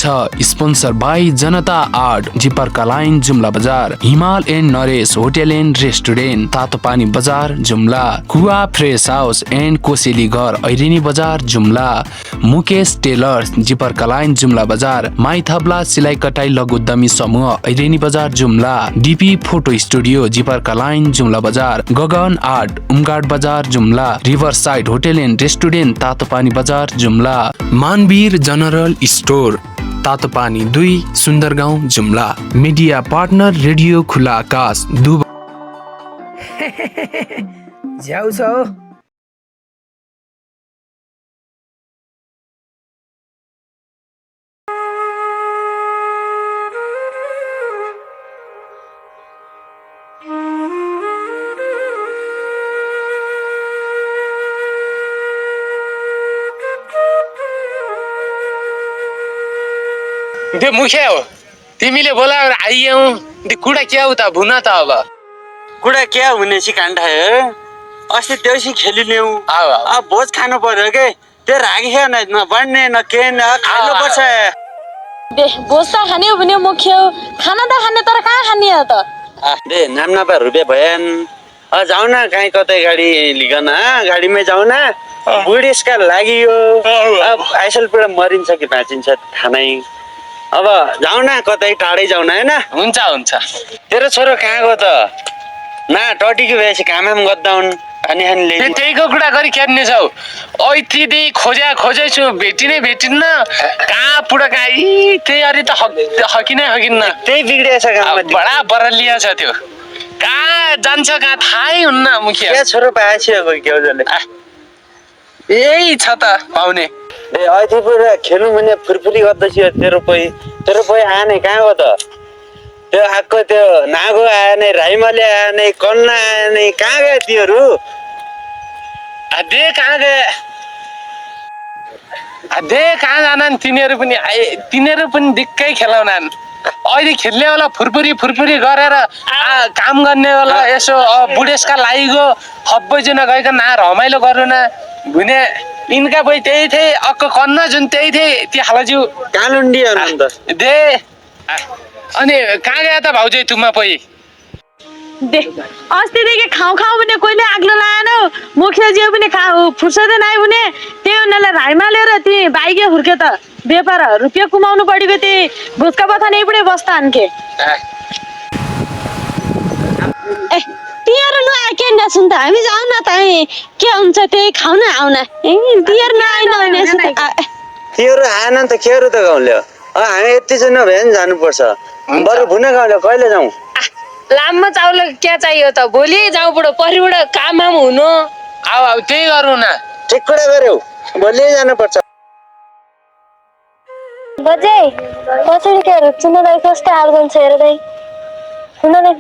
Sponsor by Janata art, जिपरका line, Jumla बजार, हिमाल and Naresh hotel and restaurant, Tatopani बजार जुम्ला, कुवा फ्रेस हाउस एन्ड कोसेली घर, ऐरेनी बजार जुम्ला, मुकेश टेलर्स, जिपरका लाइन, जुम्ला बजार, माई थब्ला सिलाइ कटाई लघु उद्यमी समूह, ऐरेनी बजार जुम्ला, डीपी फोटो स्टुडियो, जिपरका लाइन, जुम्ला बजार, गगन आर्ट, उमगाड बजार Jumla, river side hotel and restaurant, Tatopani बजार जुम्ला, मानवीर जनरल स्टोर, तातो पानी 2, सुन्दरगाउँ जुम्ला, मिडिया पार्टनर रेडियो खुला आकाश दुब झ्याउ छ हो। त्यो मुखिया हो, तिमीले बोलाएर आइयौ। त्यो कुरा क्या हो त भुन त अब कुरा क्या हुने सिकान्डा अस्ति देउसी खेलिल्याउ अब भोज खानु पर्यो के त्यो राखियो न बन्ने न के न खानु पर्छ। दे भोज त खाने हो भने मुख्य हो, खाना त खाने तर कहाँ खाने हो त? दे नाम नपा रुपे भएन जाऊ न कहीँ कतै गाडी लिकन गाडीमै जाऊ न। बुढेसका लागि यो अब आइसलपुर मरिन्छ कि बाँचिन्छ थाहा नै। अब जाऊ न कतै टाढै जाऊ न हैन। हुन्छ हुन्छ। तेरो छोरो कहाँ गयो त? ना टटीको भएपछि काम गर्दाउन् अनि खाने त्यहीको कुरा गरी खेर्ने छौ। ऐतिदि खोजेछु भेटिन्न कहाँ पुडक आई त्यही अरे त हकिनै हकिन्न। त्यही बिग्रिएछ गाउँमा बडा बरलिया छ त्यो। कहाँ जान्छ कहाँ थाहै हुन्न मुखिया। के छोरो पाएछ कोही केउजले यही छ त पाउने। ए ऐतिपुर खेल्नु भने फुरफुरी गर्दैछ तेरो पै आने कहाँ गयो त? त्यो आएको त्यो नागो आयो नै राइमले आयो नै कन्ना आयो नै कहाँ गयो तीहरू? दे कहाँ गए? दे कहाँ जानन् तिनीहरू पनि दिक्कै खेलाउनान्। अहिले खेल्ने वाला फुरफुरी गरेर काम गर्ने वाला यसो बुढेसका लागिगयो हब्बैजुन गइकन रमाइलो गर्नु न भने इनका पै त्यही थिए अक्क कन्न जुन त्यही थिए ती हालज्यू कालुन्डी अन्त दे अनि कहाँ गए त भाउजू तुमा पै? दे अस्तिदेखि खाऊ भने कोहीले आग्लो लाएन। मुखियाज्यू पनि फुर्सदै नै हुने त्यही उनीहरूलाई राइमा लिएर ती बाइके हुर्के त व्यापार रुपियाँ कमाउनु पढेको त्यही भुजका बथा नै पनि बस्ता अन्के। ए तिहार नआए के नसुन त हामी जाउँ न त के हुन्छ त्यही खाउन आउन। ए तिहार नआएन तीहरू आएन नि त केहरू त गाउँले हामी यति चाहिँ नभए नि जानुपर्छ। बरु भुना गाउँले कहिले जाउँ? लामो चाउल क्या चाहियो त? भोलि जाउँ बुढो परिबाट काम हुनु। अब त्यही गरौँ न। ठिक कुरा गर्यौ भोलि जानुपर्छ। बजे कसरी के रुच्नुलाई कस्तो हाल छ हेर दाइ हुन नै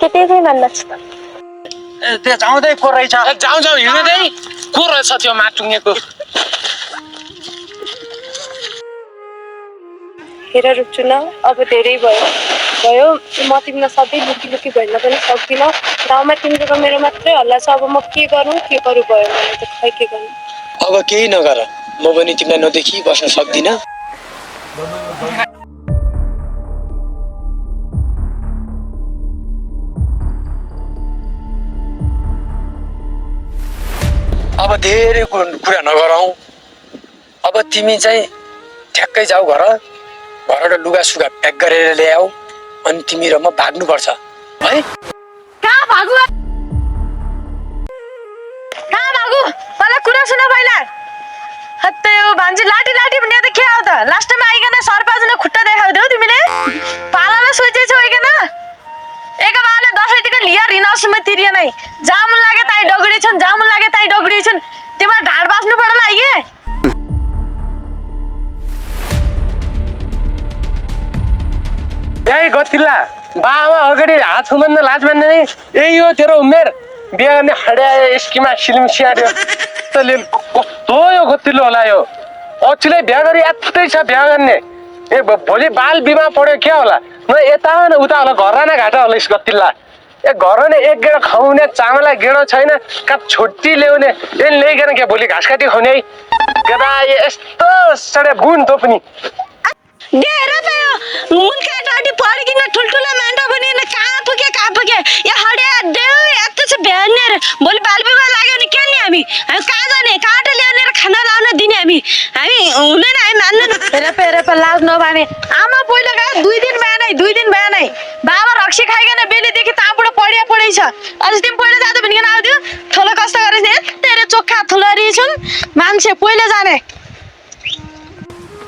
केटी चाहिँ भन्नुहोस् त। ए त्यो जाउँदै को रहेछ? जाउँ हिँड्दै को रहेछ त्यो माटुङ्गेको? हेर रुच्नु न अब धेरै भयो म तिमीलाई सधैँ लुकी भन्न पनि सक्दिनँ। गाउँमा तिम्रो मेरो मात्रै हल्ला छ। अब म के गरौँ भयो मलाई त खै के गर्नु। अब केही नगर म पनि तिमीलाई नदेखि बस्न सक्दिनँ। अब धेरै कुरा नगरौँ। अब तिमी चाहिँ ठ्याक्कै जाऊ घरबाट लुगा सुगा प्याक गरेर ल्याऊ अनि तिमी र म भाग्नुपर्छ है। कहाँ भागु पहिला कुरा सुन पहिला। हत्ते हो भान्जी लाठी भने त के हो त? लास्टमा आइकन सरपाजुन खुट्टा देखाउँदै तिमीले पालामा सोचेछौ आइकन एक बाले दसैँको लिया रिनसुमा तिरिए नै जामुन लागे ताई डगडी छन् तिम्रो ढाड बास्नु पर्ला आइगे। यही गतिल्ला बाबा अगाडि हात छुमन्न लाज मान्ने नै यही हो तेरो उमेर। बिहा गर्ने हड्या स्किमा सिलिम स्याहार्यो तले कस्तो यो गतिलो होला यो। अचुले बिहा गरी यात्रै छ बिहा गर्ने। ए भोलि बाल बिमा पढ्यो के होला? न यता न उता होला घर न घाटा होला यस गतिल्ला। ए घर ने एक गेडा खुवाउने चामल गेडो छैन का छुट्टी ल्याउने ए ल्याइकन के भोलि घाँस काटी खुवाउने गदा यस्तो सडे गुण त पनि डेर पे मुलका टाटी पड्किन ठुलठुला मान्छे बनिन कहाँ पुगे या हडे देउ यस्तो छ भ्यानेर भोलि बालबिमा लाग्यो नि के नि हामी कहाँ जाने काँटा ल्याउने र खाना लाउन दिने हामी हुँदैन हामी मान्दैन हेर पे लाज नभाने आमा पहिला गए 2 दिन भए नै बाबा रक्सी खाइकन बेलीदेखि ताबाट पढे छ अझ तिमी पहिला जाँदा भनिकन आउँथ्यो ठुलो कष्ट गरेछ नि तेरे चोखा थुलरी छन् मान्छे पहिला जाने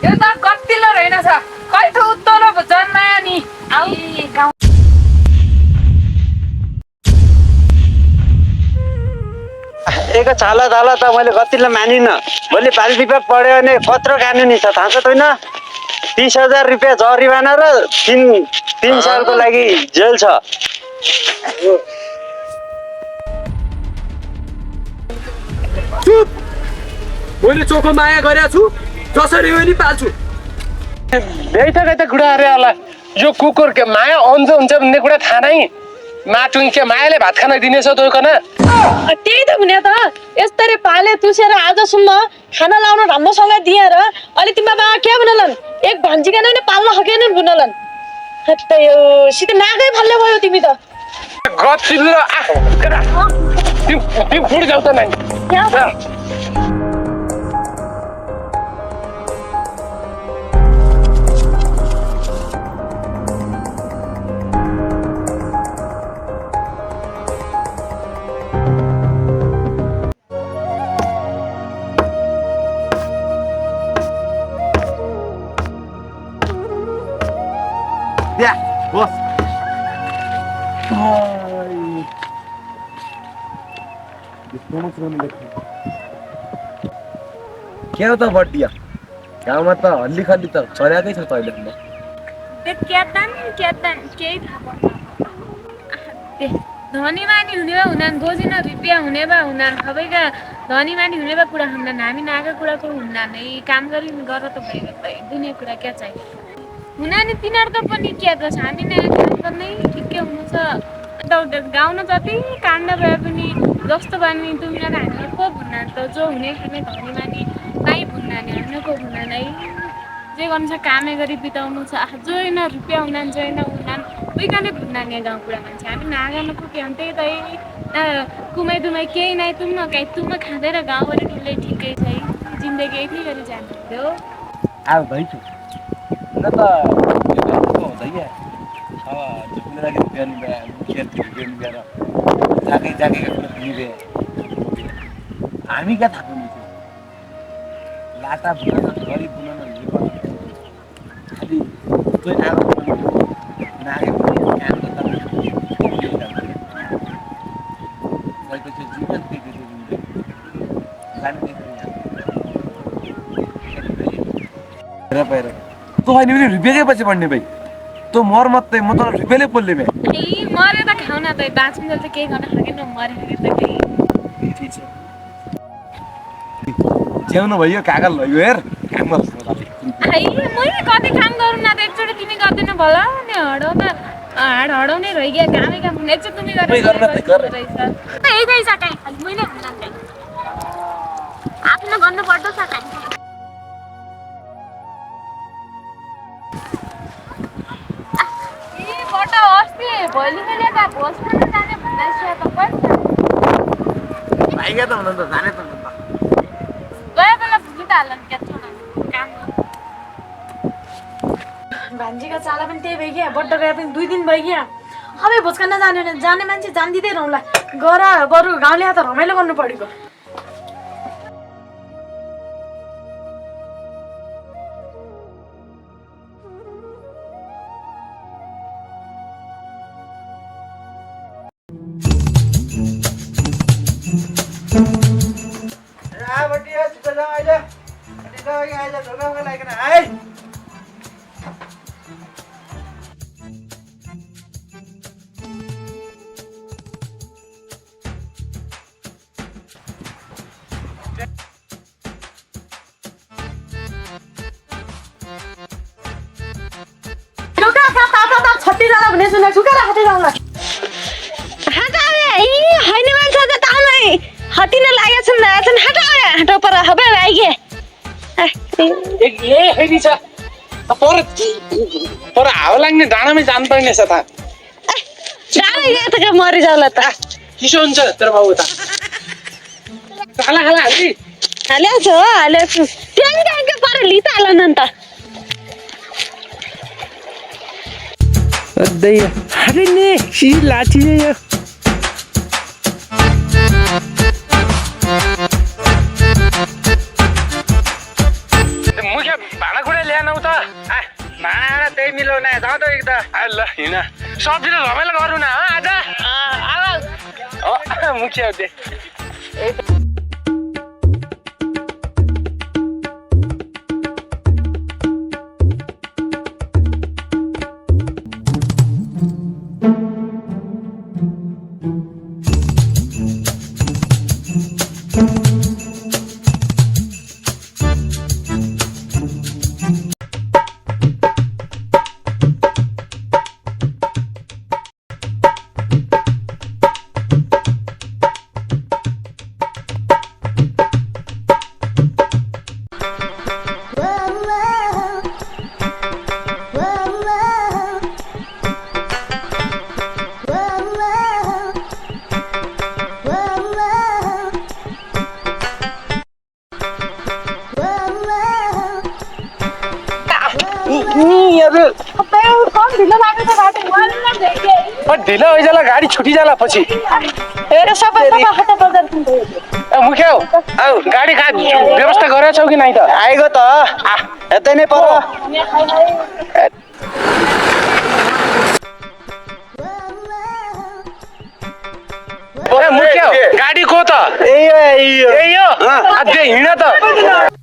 यो त कतिलो रहेनछ कति उत्तरो जन्मायो नि आउ गाउँ एक छाला छाला त मैले कतिले मानिनँ भोलि बाल विभाग पढ्यो भने कत्रो कानुनी छ थाहा छ त होइन 30,000 रुपियाँ जरिवाना र 3 सालको लागि जेल छ मैले चोखो माया गरेको छु जसरी पनि पाल्छु बेइता कुरा अरे होला यो कुकुर के माया अन्त हुन्छ भन्ने कुरा थाहा नै माटुङ के मायाले भात खान दिनेछ तँकन त्यही त भने त यस्तरी पाले तुसेर आजसम्म खाना लाउन राम्रोसँग दिएर अलि तिम्रो बाबा के भन्नलन एक भान्जीका नै पाल्न सकेन भन्नलन हत्ते यो सिधै नाकै फाल्ने भयो तिमी त गतिलो तिमी फुड जाऊ त नानी या बस क्या हो त बड्डिया गाउँमा त हल्ली खल्ली त चल्याकै छ तैँले केही धनीमानी हुने भए हुनान् गोजिन रुपियाँ हुने भए हुनान् सबैका धनीमानी हुने भए कुरा हुन्नन् हामी नागा कुराको हुन्नन् है काम गरी गर त भयो दुनियाँ कुरा क्या चाहियो हुना नि तिनीहरूको पनि क्या त छ हामी नै काम गर्नै ठिकै हुनु छ गाउन जति काण्ड भए पनि जस्तो भयो नि तिमीलाई हामीले को भुन्ना त जो हुने खाने धनीमानी नाइ भुन्ना नि हामीले को भुन्ना नै जे गर्नु छ कामै गरी बिताउनु छ जो होइन रुपियाँ हुनान् जो होइन हुनान् उइकनै भुन्ना नि गाउँ कुरा मान्छे हामी नागानु पुग्यो भने त्यही त कुमाइ दुमाइ केही नै तुम न काहीँ तुम खाँदैन गाउँभरि ठुलै ठिकै छ है जिन्दगी यति गरी जानुहुन्थ्यो अब भइछु न त हुँदैन अब झुक्ने लागि बिहान बिहान बिहान जाकै जाकेका कुरा सुनिबे हामी क्या थाहा पाउने थियो लाटा बुना गरी बुना खालि चाहिँ नागे काम त गएपछि जीवन पैर तो होइन भने रुपियाँकै पछि पढ्ने भाइ तँ मर मात्रै म त रुपियाँले पोल्ने भाइ मरे त खाउन त बाँच्नु त केही गर्न सकेन मरे त केही ठिक छ च्याउनु भयो कागज लग्यो हेर काम गर्छ मैले कति काम गरौँ न त एकचोटि तिमी गर्दैन भला नि हडौ त हडाउने रहिगयो कामै काम हुने एकचोटि तिमी रहेछ काहीँ मैले आफ्नो गर्नुपर्छ काहीँ अस्ति भोलि मैले त भोजमा जाने भन्दैछ त भाइ क्या त हुन त जाने त गए बेला भुलि त हाल्नु क्या काम भान्जीको चाला पनि त्यही भइगयो बड्डा गए पनि 2 दिन भइगयो अबे भोज खान जाने मान्छे जान्दिँदै रहला गर बरु गाउँले त रमाइलो गर्नु परेको छत्ती जाला भने सुने सुकेर हाते जाउँला हाटो पर हबे आइगे ए हेरी छ पर हावा लाग्ने डाँडामै जानु पर्ने छ त डाँडा यहाँ त मरि जाला त चिसो हुन्छ तेरो बाबु त खाला खाला हाल्दी हालेछु हो हालेछु ट्याङ्के पर लिता हाल न त अरे ने सी लाठी रे यो मुखे भाँडाकुँडा ल्याएनौ त भाँडा त्यही मिलाउने जाउँ त एक त ल हिँड सब्जीले रमाइलो गरौँ न आज मुखिया दे ढिलो होइजाला गाडी छुटी जाला पछि मुखिया आऊ गाडी कहाँ व्यवस्था गरेको छौ कि नै त आएको त यतै नै पर मुखिया गाडी को त ए यो अझै हिँड त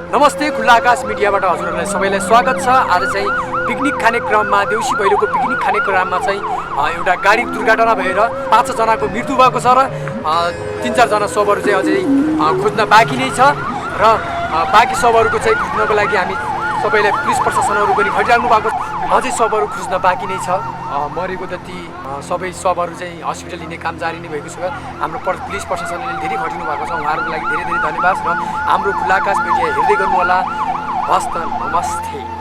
नमस्ते, खुल्ला आकाश मिडियाबाट हजुरहरूलाई सबैलाई स्वागत छ। आज चाहिँ पिकनिक खाने क्रममा देउसी भैलोको पिकनिक खाने क्रममा चाहिँ एउटा गाडी दुर्घटना भएर 5 जनाको मृत्यु भएको छ र 3-4 जना शवहरू चाहिँ अझै खोज्न बाँकी नै छ र बाँकी शवहरूको चाहिँ खोज्नको लागि हामी सबैलाई पुलिस प्रशासनहरू पनि खटिराख्नु भएको छ। अझै शवहरू खोज्न बाँकी नै छ। मरेको त ती सबै शवहरू चाहिँ हस्पिटल लिने काम जारी नै भएको छ। हाम्रो पुलिस प्रशासनले धेरै खटिनु भएको छ। उहाँहरूको लागि धेरै धेरै धन्यवाद र हाम्रो खुल्ला आकाश मिडिया हेर्दै गर्नुहोला। हस्त नमस्ते।